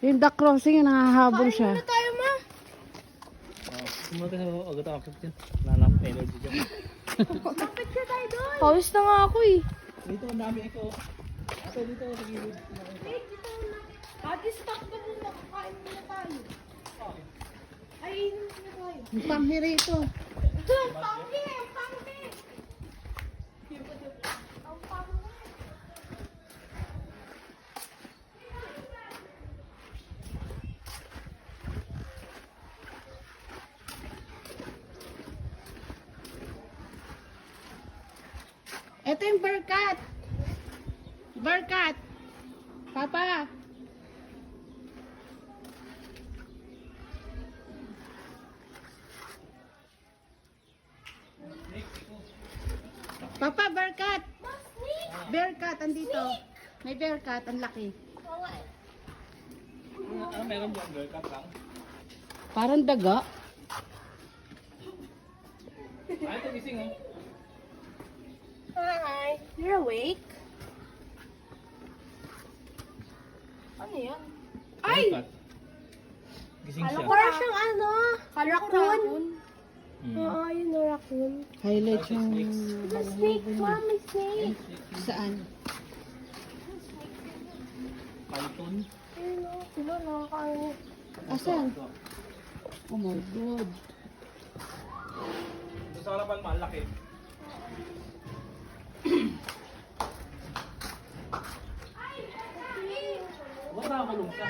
Yung duck crossing, yung nangahabol siya. Ano tayo, ma? Sumunod ka sa agad ako dyan. Nanap energy dyan. Kapit ka tayo doon. Pawis na nga ako eh. Dito ang dami ito. Ate dito sa gilid. Wait, dito na. Ate, stop ka muna. Kakain muna tayo. Ay, inom na tayo. Yung panghirito. Ang panghi! Ang panghi! Ang panghi! Ito yung barkat. Barkat. Papa. Papa, barkat. Bearcat, andito. May bearcat, ang laki. Ano meron dyan? Girl cut lang. Parang daga. Ay, ito gising oh. Hi! You're awake? Ano yan? Ay! Girl cut. Gising siya. Para siyang ano? Raccoon? Hmm. Oo, yun na raccoon. Highlight yung... The snake, mom, may snake. Saan? Python. Ayun o, sila nakakain. Asan? Oh my God. Ito sa harapan malaki. Huwag nakakulong siya.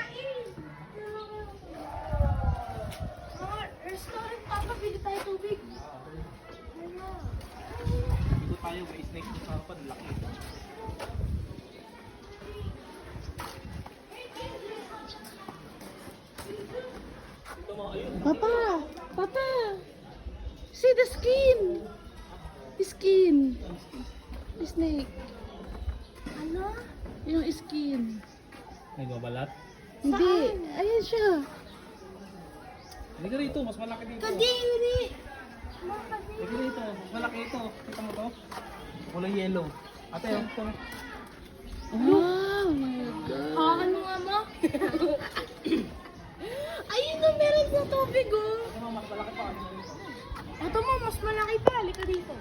Mga restaurant, papabili tayo tubig. Dito tayo, may snake sa harapan, laki. Ito mga ayun. Papa! Papa! See the skin! Skin! Snake. Ano? Yung skin. Nagbabalat. Hindi. Ayan siya. Hindi ka rito, mas malaki dito. Kadiri! Hindi ka rito, mas malaki ito. Kita mo to? Kulay yellow. Ate, yung ito. Oh my God. Ano nga mo? Ayun na, meron sa tubig oh. Ito mas malaki pa. Ito mo, mas malaki pa. Halika dito.